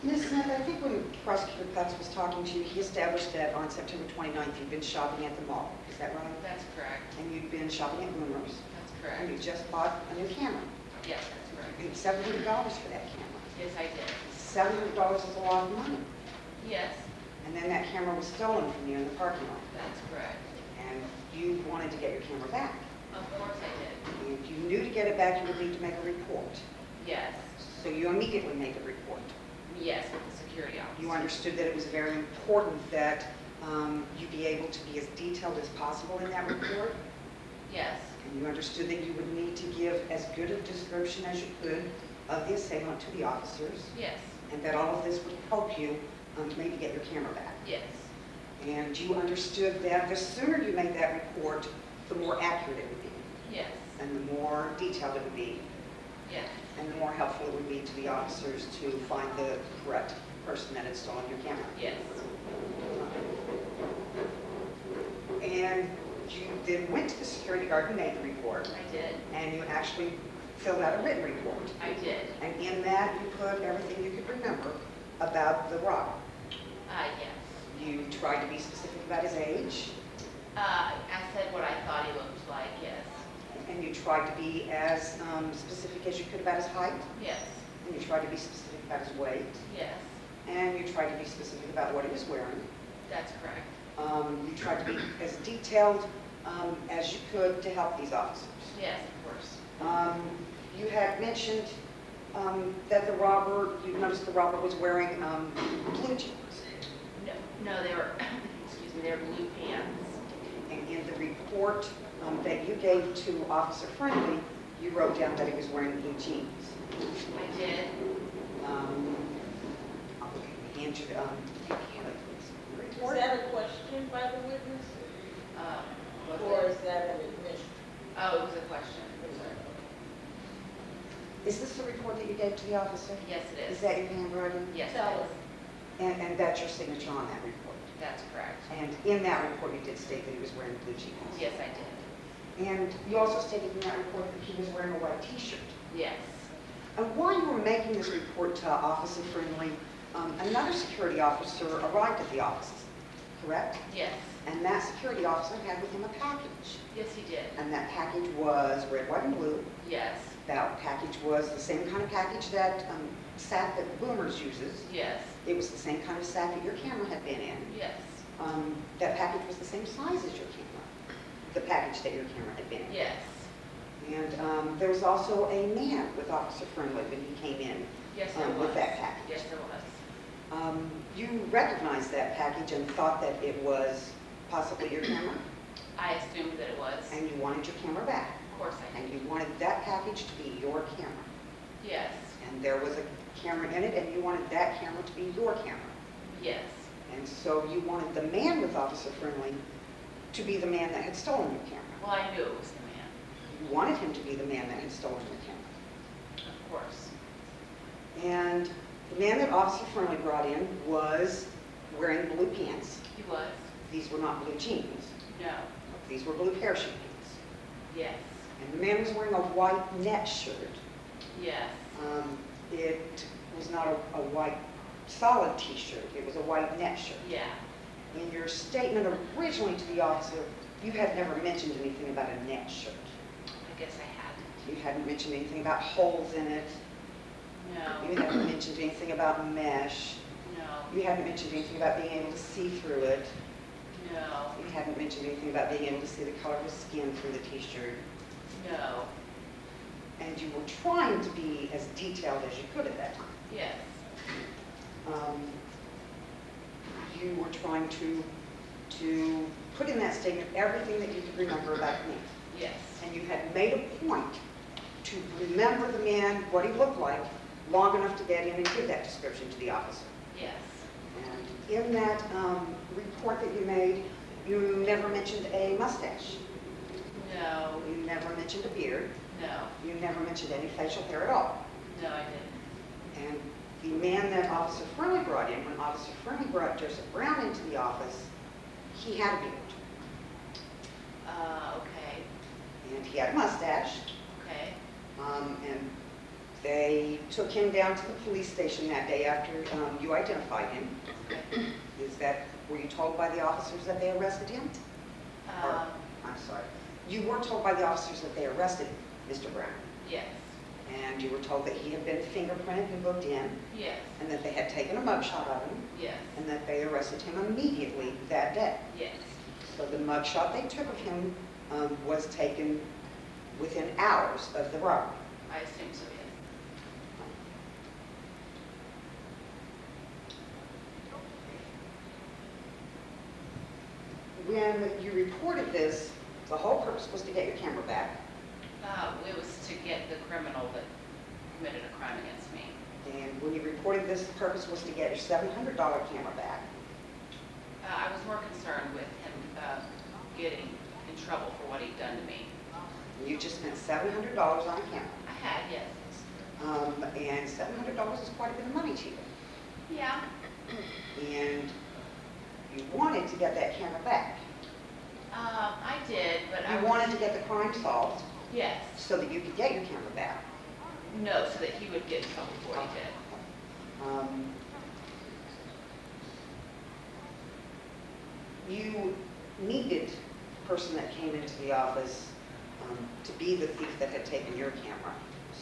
Ms. Smith, I think when Prosecutor Cutts was talking to you, he established that on September 29th you'd been shopping at the mall. Is that right? That's correct. And you'd been shopping at Boomers. That's And correct. you just bought a new camera. Yes, that's correct. You paid $700 for that camera. Yes, I did. $700 is a lot of money. Yes, And then that camera was stolen from you in the parking lot. that's correct. And you wanted to get your camera back. Of course I did. And you knew to get it back you would need to make a report. Yes. So you immediately made the report. Yes, with the security officer. You understood that it was very important that you be able to be as detailed as possible in that report. Yes. And you understood that you would need to give as good a description as you could of the assailant to the officers. Yes. And that all of this would help you maybe get your camera back. Yes. And you understood that the sooner you made that report, the more accurate it would be. Yes. And the more detailed it would be. Yes. And the more helpful it would be to the officers to find the correct person that had stolen your camera. Yes. And you then went to the security guard who made the report, I did. and you actually filled out a written report. I did. And in that, you put everything you could remember about the robber. Yes. You tried to be specific about his age, I said what I thought he looked like, yes. and you tried to be as specific as you could about his height, Yes. and you tried to be specific about his weight, Yes. and you tried to be specific about what he was wearing. That's correct. You tried to be as detailed as you could to help these officers. Yes, of course. You had mentioned that the robber, you noticed the robber was wearing blue jeans. No, they were, excuse me, they were blue pants. And in the report that you gave to Officer Friendly, you wrote down that he was wearing blue jeans. I did. I'll hand you the Is report. that a question by the witness, Was or it? is that an admission? Oh, it was a question. Is this the report that you gave to the officer? Yes, it is. Is that your handwriting? Yes, Tell it us. is. And that's your signature on that report? That's correct. And in that report, you did state that he was wearing blue jeans? Yes, I did. And you also stated in that report that he was wearing a white T-shirt. Yes. And while you were making this report to Officer Friendly, another security officer arrived at the office, correct? Yes. And that security officer had with him a package. Yes, he did. And that package was red, white, and blue. Yes. That package was the same kind of package that sack that Boomers uses. Yes. It was the same kind of sack that your camera had been in. Yes. That package was the same size as your camera, the package that your camera had been in. Yes. And there was also a man with Officer Friendly when he came in Yes, there was. with that package. Yes, there was. You recognized that package and thought that it was possibly your camera, I assumed that it was. and you wanted your camera back. Of course I And did. you wanted that package to be your camera. Yes. And there was a camera in it, and you wanted that camera to be your camera. Yes. And so you wanted the man with Officer Friendly to be the man that had stolen your camera. Well, I knew it was the man. You wanted him to be the man that had stolen your camera. Of course. And the man that Officer Friendly brought in was wearing blue pants. He was. These were not blue jeans. No. These were blue parachute pants. Yes. And the man was wearing a white net shirt. Yes. It was not a white solid T-shirt. It was a white net shirt. Yeah. In your statement originally to the officer, you had never mentioned anything about a net shirt. I guess I had. You hadn't mentioned anything about holes in it. No. You hadn't mentioned anything about mesh. No. You hadn't mentioned anything about being able to see through it. No. You hadn't mentioned anything about being able to see the color of his skin through the T-shirt. No. And you were trying to be as detailed as you could at that time. Yes. You were trying to put in that statement everything that you could remember about the man. Yes. And you had made a point to remember the man, what he looked like, long enough to get in and give that description to the officer. Yes. And in that report that you made, you never mentioned a mustache. No. You never mentioned a beard. No. You never mentioned any facial hair at all. No, I didn't. And the man that Officer Friendly brought in, when Officer Friendly brought Joseph Brown into the office, he had a beard. Okay. And he had a mustache. Okay. And They took him down to the police station that day after you identified him. Were you told by the officers that they arrested him? I'm sorry. You were told by the officers that they arrested Mr. Brown? Yes, And you were told that he had been fingerprinted and booked in, yes, and that they had taken a mugshot of him, yes, and that they arrested him immediately that day. yes. So the mugshot they took of him was taken within hours of the robbery. I assume so, yes. When you reported this, the whole purpose was to get your camera back. It was to get the criminal that committed a crime against me. And when you reported this, the purpose was to get your $700 camera back. I was more concerned with him getting in trouble for what he'd done to me. You just spent $700 on a camera. I had, yes. And $700 is quite a bit of money to you. Yeah. And you wanted to get that camera back. I did, but I You wanted to get the crime solved Yes. so that you could get your camera back. No, so that he would get in trouble for what he did. You needed the person that came into the office to be the thief that had taken your camera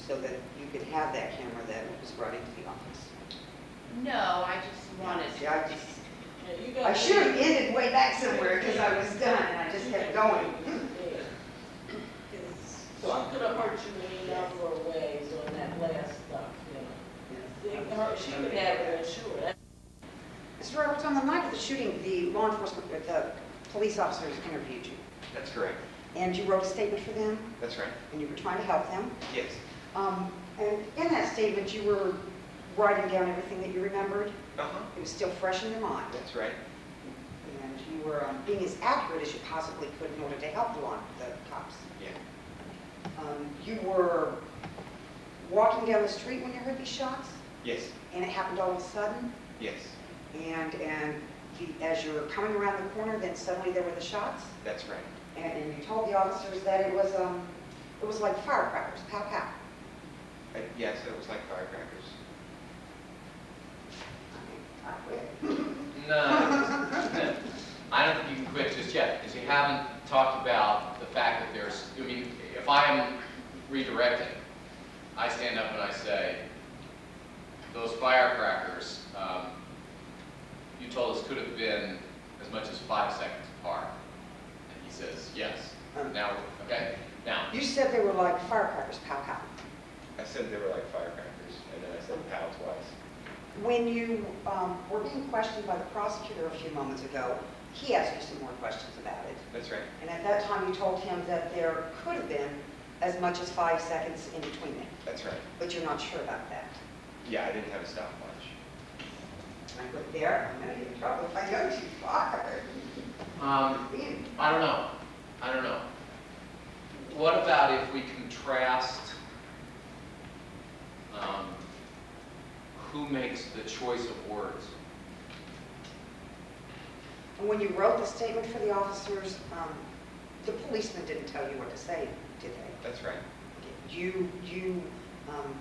so that you could have that camera that was brought into the office. No, I just wanted See, I Yeah, you I got- should have ended way back somewhere because I was done and I just kept going. So I'm gonna hurt you in a number of ways on that last stuff, you know. She could have it insured. Mr. Roberts, on the night of the shooting, the law enforcement, the police officers interviewed you. That's correct. And you wrote a statement for them, That's right. and you were trying to help them. Yes. And in that statement, you were writing down everything that you remembered. Uh-huh. It was still fresh in your mind. That's right. And you were being as accurate as you possibly could in order to help the cops. Yeah. You were walking down the street when you heard these shots, Yes. and it happened all of a sudden. Yes. And as you were coming around the corner, then suddenly there were the shots. That's right. And you told the officers that it was like firecrackers, pow pow. Yes, it was like firecrackers. I quit. No, I don't think you can quit just yet, because you haven't talked about the fact that there's, I mean, if I am redirected, I stand up and I say, those firecrackers, you told us could have been as much as 5 seconds apart. And he says, yes. Now, okay, now, You said they were like firecrackers, pow pow. I said they were like firecrackers, and then I said pow twice. When you were being questioned by the prosecutor a few moments ago, he asked you some more questions about it. That's right. And at that time, you told him that there could have been as much as 5 seconds in between them, That's right. but you're not sure about that. Yeah, I didn't have a stopwatch. And I put there, I'm going to get in trouble if I go too far. I don't know. I don't know. What about if we contrast who makes the choice of words? And when you wrote the statement for the officers, the policeman didn't tell you what to say, did they? That's right. You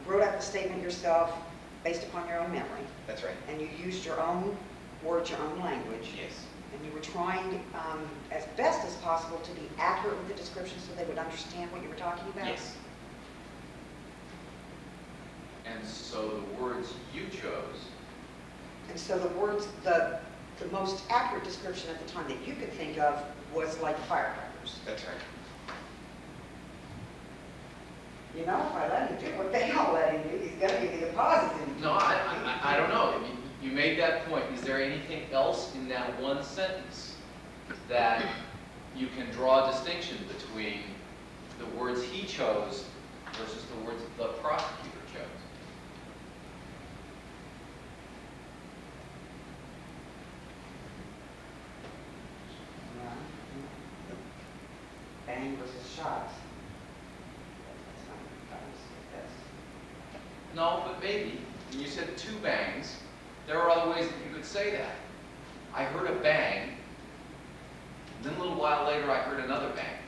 wrote out the statement yourself based upon your own memory, That's right. and you used your own words, your own language, Yes. and you were trying as best as possible to be accurate with the description so they would understand what you were talking about? Yes. And so the words you chose, And so the words, the most accurate description at the time that you could think of was like firecrackers. That's right. You know, if I let him do what they all let him do, he's going to give me the positive. no, I don't know. You made that point. Is there anything else in that one sentence that you can draw a distinction between the words he chose versus the words the prosecutor chose? Bang versus shots. No, but maybe. When you said 2 bangs, there are other ways that you could say that. I heard a bang, then a little while later I heard another bang.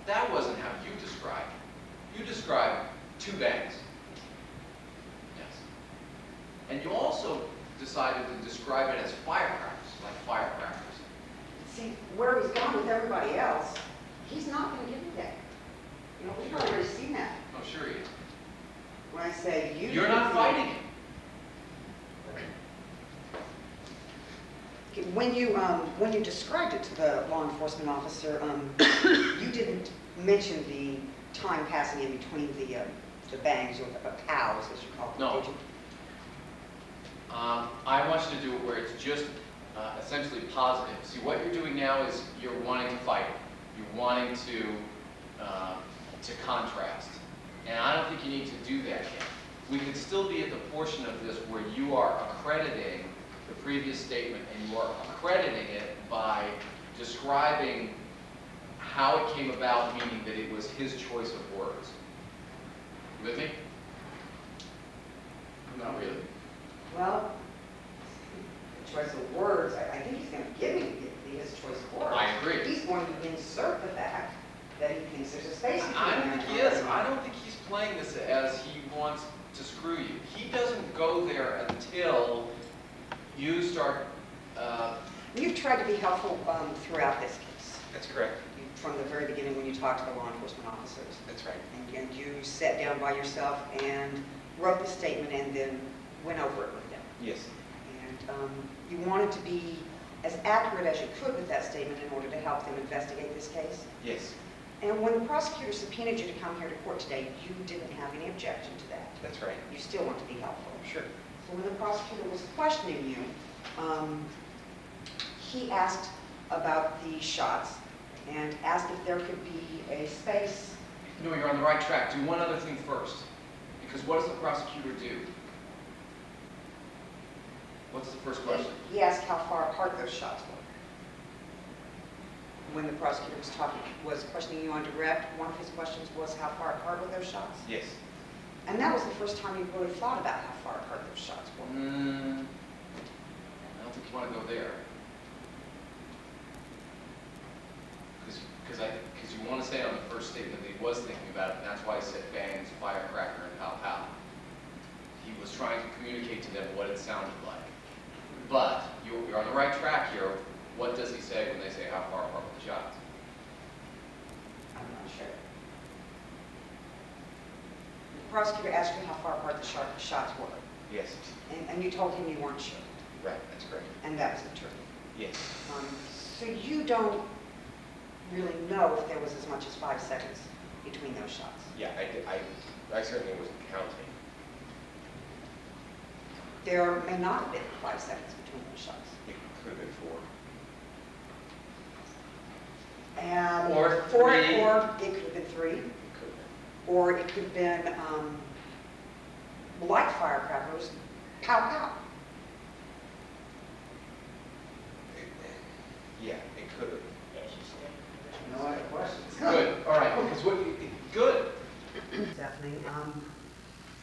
That wasn't how you described it. You described 2 bangs. And you also decided to describe it as firecrackers, like firecrackers. See, where he's gone with everybody else, he's not going to give me that. You know, we've already seen that. Oh, sure he is. When I say you... You're not fighting it. Okay, when you described it to the law enforcement officer, you didn't mention the time passing in between the bangs or the pows, as you call them, No. did you? I want you to do it where it's just essentially positive. See, what you're doing now is you're wanting to fight. You're wanting to contrast. And I don't think you need to do that yet. We could still be at the portion of this where you are accrediting the previous statement, and you are accrediting it by describing how it came about, meaning that it was his choice of words. You with me? Not really. Well, the choice of words, I think he's going to give me his choice of words. I agree. He's going to insert the fact that he thinks there's a space between I don't them. think he is. I don't think he's playing this as he wants to screw you. He doesn't go there until you start. You've tried to be helpful throughout this case. That's correct. From the very beginning when you talked to the law enforcement officers. That's right. And you sat down by yourself and wrote the statement and then went over it with them. Yes. And you wanted to be as accurate as you could with that statement in order to help them investigate this case. Yes. And when the prosecutor subpoenaed you to come here to court today, you didn't have any objection to that. That's right. You still want to be helpful. Sure. So when the prosecutor was questioning you, he asked about the shots and asked if there could be a space. No, you're on the right track. Do one other thing first. Because what does the prosecutor do? What's the first question? He asked how far apart those shots were. When the prosecutor was questioning you on direct, one of his questions was how far apart were those shots? Yes. And that was the first time you really thought about how far apart those shots were. I don't think you want to go there. Because you want to say on the first statement that he was thinking about it, and that's why he said bangs, firecracker, and pow pow. He was trying to communicate to them what it sounded like. But you're on the right track here. What does he say when they say how far apart were the shots? I'm not sure. The prosecutor asked you how far apart the shots were, Yes. and you told him you weren't sure, Right. That's correct. and that was the truth. Yes. So you don't really know if there was as much as 5 seconds between those shots. Yeah. I certainly wasn't counting. There may not have been 5 seconds between those shots. It could have been 4. And Or 4, 3. or it could have been 3, It could have been. or it could have been like firecrackers, pow pow. Yeah. It could have. No other questions. Good. All right. Because good. Stephanie,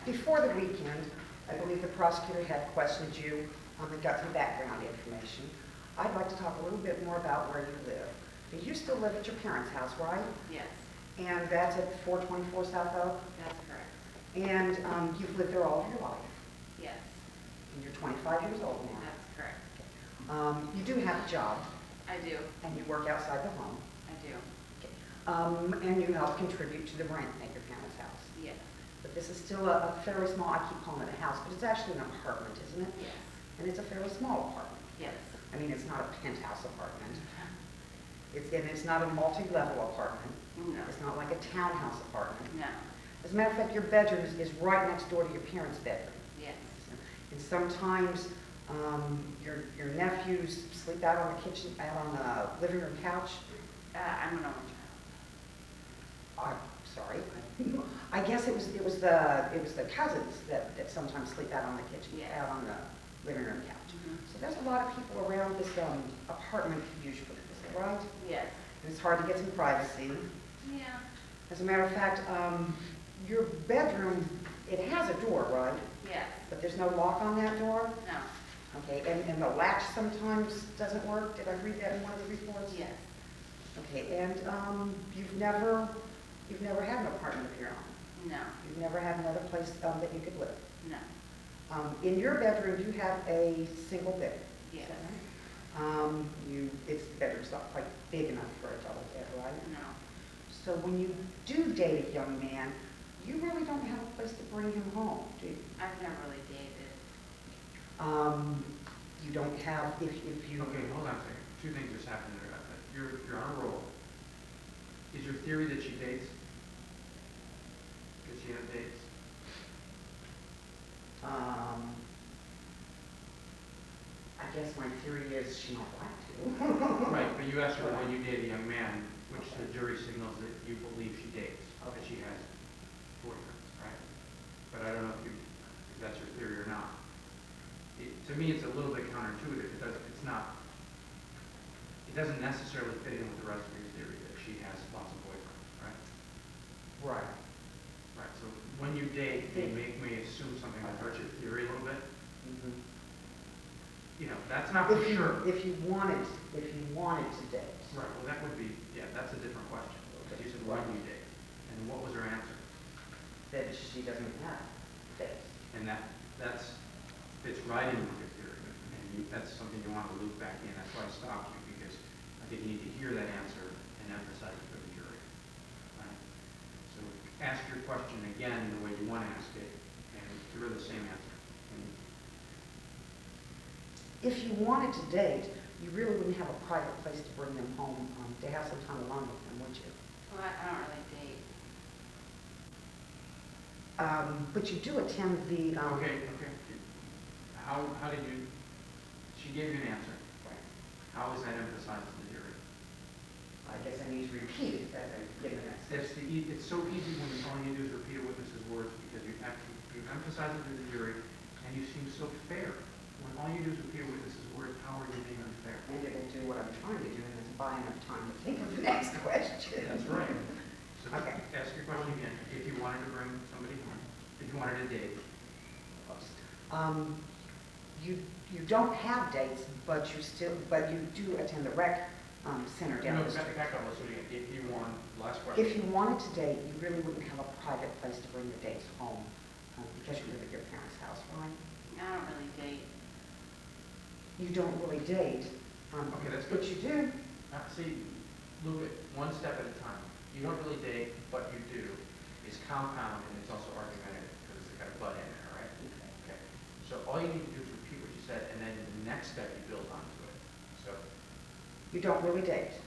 before the weekend, I believe the prosecutor had questioned you and got some background information. I'd like to talk a little bit more about where you live. Now, you still live at your parents' house, right? Yes, And that's at 424 South Oak? that's correct. And you've lived there all of your life? Yes, And you're 25 years old now? that's correct. You do have a job, I do, and you work outside the home, I do. and you help contribute to the rent at your parents' house. Yes, But this is still a fairly small, I keep calling it a house, but it's actually an apartment, isn't it? yes, And it's a fairly small apartment. yes. I mean, it's not a penthouse apartment. It's not a multi-level apartment. No, It's not like a townhouse apartment. no, As a matter of fact, your bedroom is right next door to your parents' bedroom. yes, And sometimes your nephews sleep out on the living room couch. I'm an only child. I'm sorry. I guess it was the cousins that sometimes sleep out on the kitchen, Yeah. out on the living room couch. Mhm. So there's a lot of people around this apartment usually, is that right? Yes, And it's hard to get some privacy. yeah, As a matter of fact, your bedroom, it has a door, right? yes, But there's no lock on that door? no, Okay, and the latch sometimes doesn't work? Did I read that in one of the reports? yes, Okay, and you've never had an apartment of your own? no, You've never had another place that you could live? no, In your bedroom, you have a single bed. Yes. Is that right? The bedroom's not quite big enough for a double bed, right? No. So when you do date a young man, you really don't have a place to bring him home, do you? I've never really dated. You don't have, if you. Okay, hold on a second. Two things just happened there. You're on a roll. Is your theory that she dates? Does she have dates? I guess my theory is she might like to. Right, but you asked her when you date a young man, which the jury signals that you believe she dates, that she has boyfriends, right? But I don't know if that's your theory or not. To me, it's a little bit counterintuitive. It doesn't necessarily fit in with the rest of your theory that she has lots of boyfriends, right? Right. Right, so when you date, they make me assume something that hurts your theory a little bit. Mhm. You know, that's not for sure. If you wanted to date. Right, well, that would be, yeah, that's a different question. Because you said, when do you date? And what was her answer? That she doesn't have dates. And fits right in with your theory. And that's something you want to loop back in. That's why I stopped you, because I think you need to hear that answer and emphasize it for the jury. Right? So ask your question again the way you want to ask it, and give her the same answer. And If you wanted to date, you really wouldn't have a private place to bring them home, to have some time alone with them, would you? Well, I don't really date. But you do attend the. okay. How did you, she gave you an answer. Right. How is that emphasized to the jury? I guess I need to repeat it as I give an answer. It's so easy when all you do is repeat a witness's words, because you emphasize it to the jury, and you seem so fair. When all you do is repeat a witness's words, how are you being unfair? And it'll do what I'm trying to do, and it's buy enough time to think of the next question. That's right. So Okay. ask your question again. If you wanted to bring somebody home, if you wanted to date, You don't have dates, but you do attend the rec center down the street. back up, let's do it again. If you want, last question. If you wanted to date, you really wouldn't have a private place to bring your dates home, because you live at your parents' house, right? I don't really date. You don't really date. Okay, that's But good. you do. See, look at one step at a time. You don't really date, but you do. It's compound, and it's also argumentative, because it's got a butt in there, right? Okay. So all you need to do is repeat what you said, and then the next step you build onto it. So, You don't really date.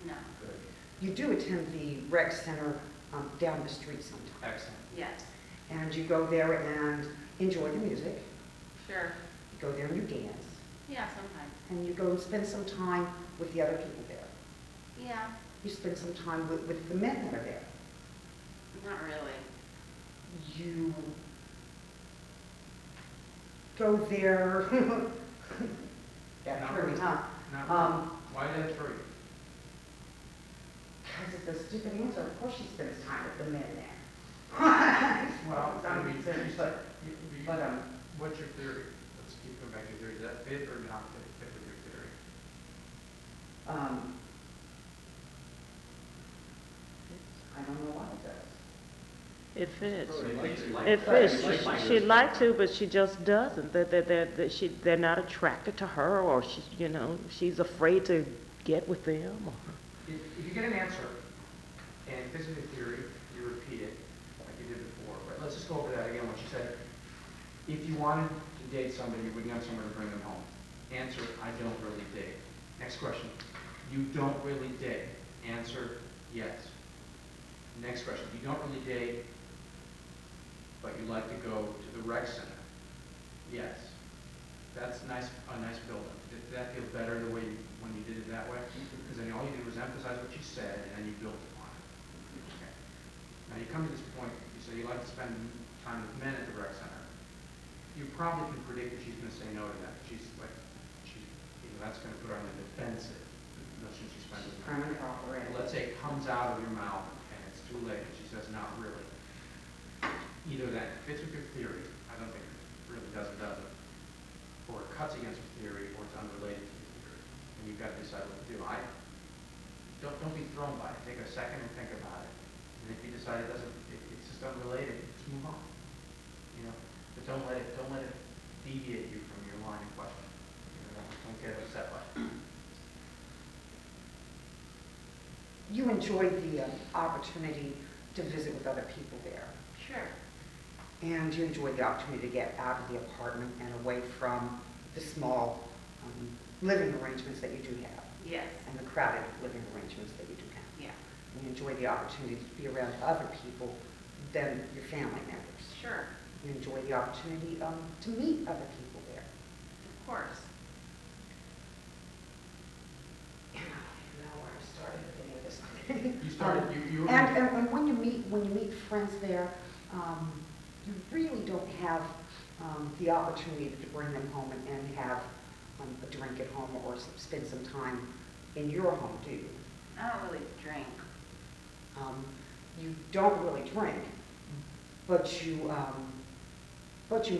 No. good. You do attend the rec center down the street sometimes. Excellent. Yes. And you go there and enjoy the music. Sure. You go there and you dance. Yeah, sometimes. And you go and spend some time with the other people there. Yeah. You spend some time with the men that are there. Not really. You go there. That Not threw me, really. huh? Now, why did that throw you? Because it's a stupid answer. Of course she spends time with the men there. Well, I mean, but what's your theory? Let's keep going back to your theory. Does that fit or not fit with your theory? I don't know why it does. It fits. It It fits. She'd like to, but she just doesn't. They're not attracted to her, or she's afraid to get with them. If you get an answer, and this is a theory, you repeat it like you did before. But let's just go over that again. What you said. If you wanted to date somebody, you wouldn't have somewhere to bring them home. Answer: I don't really date. Next question: you don't really date. Answer: yes. Next question: you don't really date, but you like to go to the rec center. Yes. That's nice. A nice build-up. Did that feel better the way when you did it that way? Because then all you did was emphasize what you said, and then you built upon it. Okay. Now you come to this point. You say you like to spend time with men at the rec center. You probably can predict that she's going to say no to that. That's going to put her on the defensive. Notion she spends with men. Permanent operator. Let's say it comes out of your mouth and it's too late and she says, not really. Either that fits with your theory, I don't think it really doesn't, or it cuts against your theory, or it's unrelated to your theory. And you've got to decide what to do. Don't be thrown by it. Take a second and think about it. And if you decide it's just unrelated, just move on. The don't let it deviate you from your line of question. Don't get upset by it. You enjoyed the opportunity to visit with other people there, Sure. and you enjoyed the opportunity to get out of the apartment and away from the small living arrangements that you do have, Yes. and the crowded living arrangements that you do have. Yeah. You enjoy the opportunity to be around other people than your family members. Sure. You enjoy the opportunity to meet other people there. Of course. And I don't even know where I started with any of this. You started, you were. And when you meet friends there, you really don't have the opportunity to bring them home and have a drink at home or spend some time in your home, do you? I don't really drink. You don't really drink, but you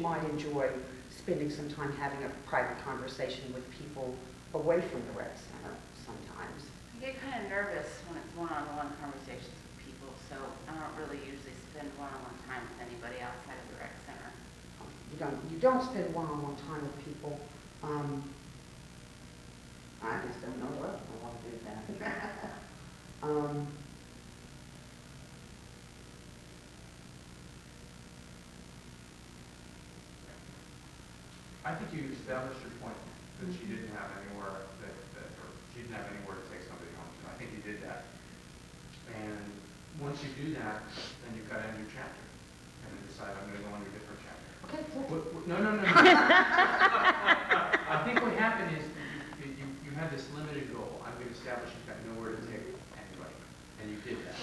might enjoy spending some time having a private conversation with people away from the rec center sometimes. I get kind of nervous when it's one-on-one conversations with people, so I don't really usually spend one-on-one time with anybody outside of the rec center. You don't spend one-on-one time with people. I just don't know what I want to do with that. I think you established your point that she didn't have anywhere or she didn't have anywhere to take somebody home. So I think you did that. And once you do that, then you've got to end your chapter and then decide I'm going to go on to a different chapter. Okay, No. I think what happened is that you had this limited goal. I'm going to establish you've got nowhere to take anybody. And you did that.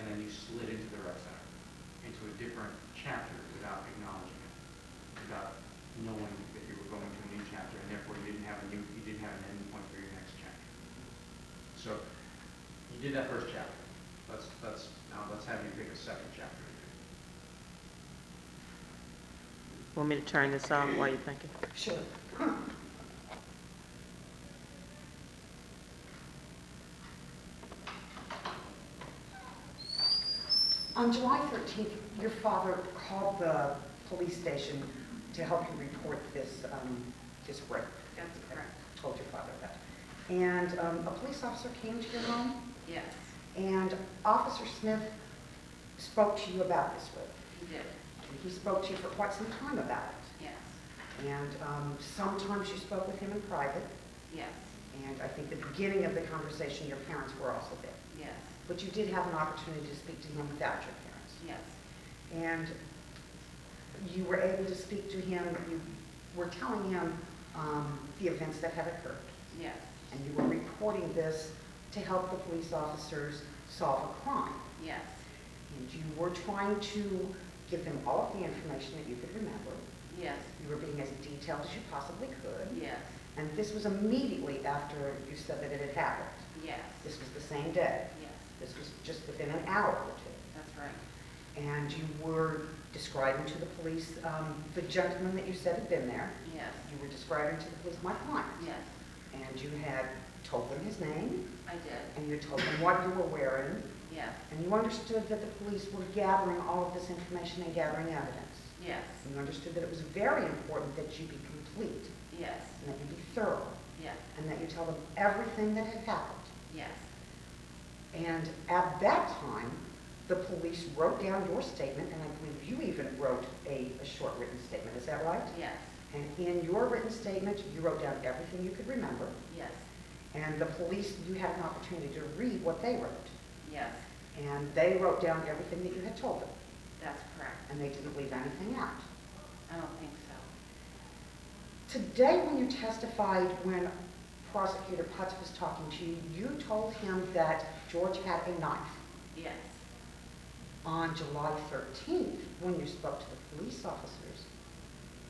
And then you slid into the rec center, into a different chapter without acknowledging it, without knowing that you were going to a new chapter, and therefore you didn't have an end point for your next chapter. So you did that first chapter. Now let's have you pick a second chapter. Want me to turn this off while you're thinking? sure. On July 13th, your father called the police station to help you report this rape. That's correct. Told your father that. And a police officer came to your home, Yes, and Officer Smith spoke to you about this rape. he did. And he spoke to you for quite some time about it. Yes, And sometimes you spoke with him in private, yes, and I think the beginning of the conversation, your parents were also there. yes, But you did have an opportunity to speak to him without your parents. yes, And you were able to speak to him, you were telling him the events that had occurred. yes, And you were reporting this to help the police officers solve a crime. yes, And you were trying to give them all of the information that you could remember. yes, You were being as detailed as you possibly could. yes, And this was immediately after you said that it had happened. yes, This was the same day. yes, This was just within an hour or two. that's right. And you were describing to the police the gentleman that you said had been there. Yes, You were describing to the police my client. yes, And you had told them his name, I did. and you told them what you were wearing, Yes, and you understood that the police were gathering all of this information and gathering evidence. yes, And you understood that it was very important that you be complete, yes, and that you be thorough, yes, and that you tell them everything that had happened. yes, And at that time, the police wrote down your statement, and I believe you even wrote a short written statement. Is that right? yes, And in your written statement, you wrote down everything you could remember, yes, and the police, you had an opportunity to read what they wrote. yes, And they wrote down everything that you had told them, that's correct. and they didn't leave anything out. I don't think so. Today, when you testified, when Prosecutor Putz was talking to you, you told him that George had a knife. Yes, On July 13th, when you spoke to the police officers,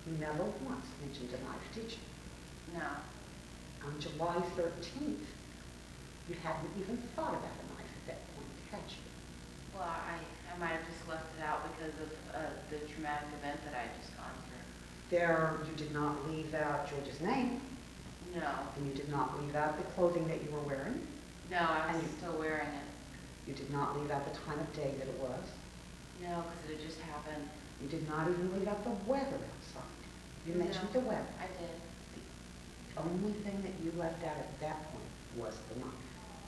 you never once mentioned a knife, did you? no, On July 13th, you hadn't even thought about a knife at that point, had you? well, I might have just left it out because of the traumatic event that I had just gone through. There, you did not leave out George's name, No, and you did not leave out the clothing that you were wearing. no, I was And you- still wearing it. You did not leave out the time of day that it was. No, because it had just happened You did not even leave out the weather outside. You mentioned the weather. I did, The only thing that you left out at that point was the knife.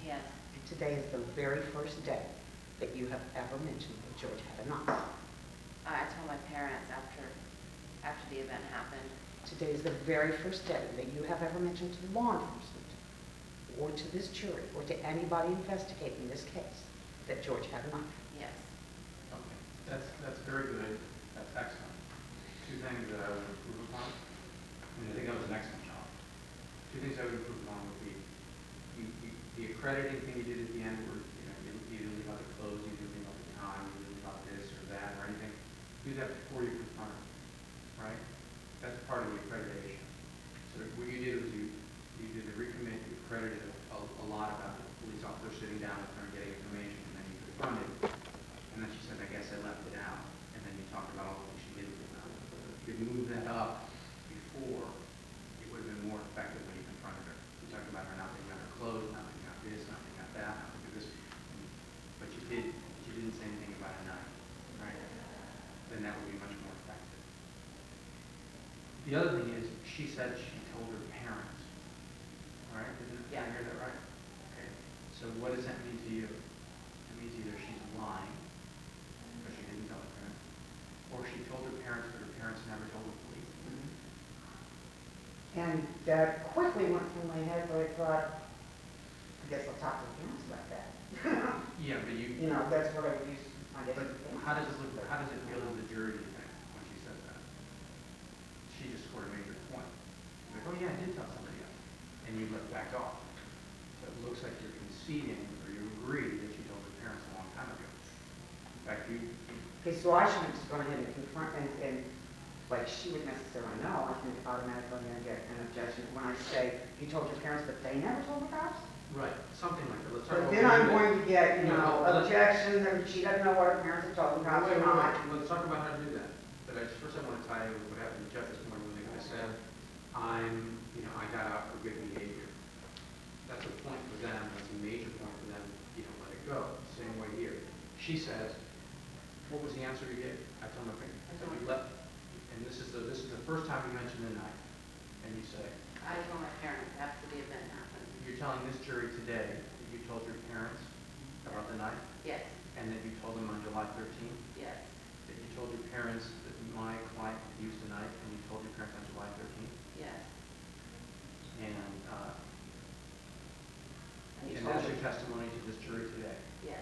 yes. And today is the very first day that you have ever mentioned that George had a knife. I told my parents after the event happened. Today is the very first day that you have ever mentioned to law enforcement or to this jury or to anybody investigating this case that George had a knife. Yes. Okay, that's very good, that's excellent. Two things that I would improve upon, I think that was an excellent job. Two things I would improve upon would be, the accrediting thing you did at the end where, you didn't leave out the clothes, you didn't leave out the time, you didn't leave out this or that or anything. Do that before you confront them, right? That's part of the accreditation. So what you did was you did the recommit, you accredited a lot about the police officer sitting down with her and getting information, and then you confronted. And then she said, I guess I left it out. And then you talked about all the things she did with it. If you move that up before, it would have been more effective when you confronted her. You talked about her not taking out her clothes, not taking out this, not taking out that, not taking this. But you didn't say anything about a knife, right? Then that would be much more effective. The other thing is, she said she told her parents, all right? Did I hear that right? Okay. So what does that mean to you? It means either she's lying, because she didn't tell her parents, or she told her parents, but her parents never told the police. And that quickly went through my head, but I thought, I guess I'll talk to the parents about that. Yeah, but You know, that's what I would use, I guess. but how does it look, how does it feel to the jury, do you think, when she says that? She just scored a major point. Like, oh yeah, I did tell somebody else. And you backed off. So it looks like you're conceding, or you agree that you told her parents a long time ago. In fact, you Okay, so I should have just gone ahead and confront, and like she would necessarily know, I can automatically get an objection when I say, you told your parents, but they never told the cops? right, something like that. Let's talk But about then what I'm you did. going to get, you No, know, let's- objection, that she doesn't know what her parents have told the cops or not. Let's talk about how to do that. But first I want to tie in with what happened to Jeff this morning when I said, I got out for good behavior. That's a point for them, that's a major point for them, let it go. Same way here. She says, what was the answer you gave? I told my parents, you left, and this is the first time you mentioned the knife. And you say, I told my parents after the event happened. you're telling this jury today that you told your parents about the knife, Yes, and that you told them on July 13th? yes, That you told your parents that my client had used a knife, and you told your parents on July 13th? yes. And you and told that's her- your testimony to this jury today? Yes.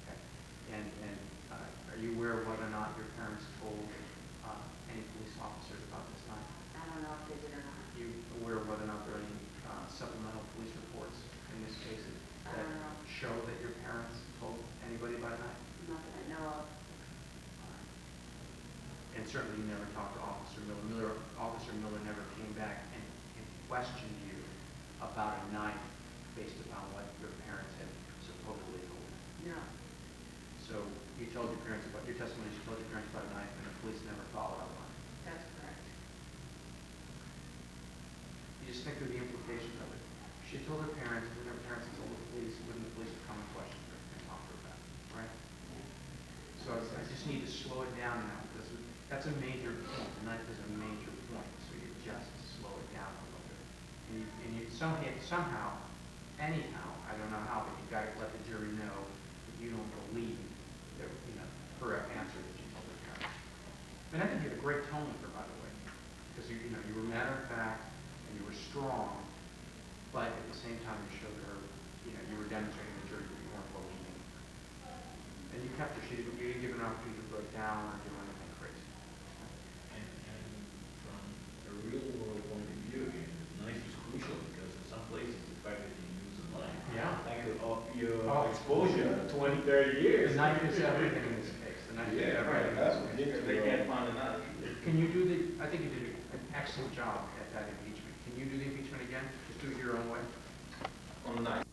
Okay. And are you aware of whether or not your parents told any police officers about this knife? I don't know if they did or not. Are you aware of whether or not there are any supplemental police reports in this case I that don't know. show that your parents told anybody about a knife? Not that I know of. And certainly you never talked to Officer Miller. Officer Miller never came back and questioned you about a knife based upon what your parents had supposedly told you. No. So you told your parents about, your testimony, you told your parents about a knife and the police never followed up on it. That's correct. You just think of the implications of it. She told her parents, when her parents told the police, wouldn't the police have come and questioned her and talked to her about it, right? So I just need to slow it down now, because that's a major point. The knife is a major point, so you just slow it down a little bit. And you somehow, anyhow, I don't know how, but you've got to let the jury know that you don't believe that, her answer that she told her parents. And I think you had a great tone with her, by the way, because you were matter of fact and you were strong, but at the same time you showed her, you were demonstrating to the jury that you weren't believing. And you kept her, you didn't give her an opportunity to break down or do anything crazy. And from a real world point of view, knife is crucial because in some places the fact that you use a knife, Yeah. that could up your Oh. exposure 20, 30 years. The knife is everything in this case. The knife is Yeah, everything. right, that's ridiculous. They can't find a knife. Can you do I think you did an excellent job at that impeachment. Can you do the impeachment again? Just do it your own way? On the knife.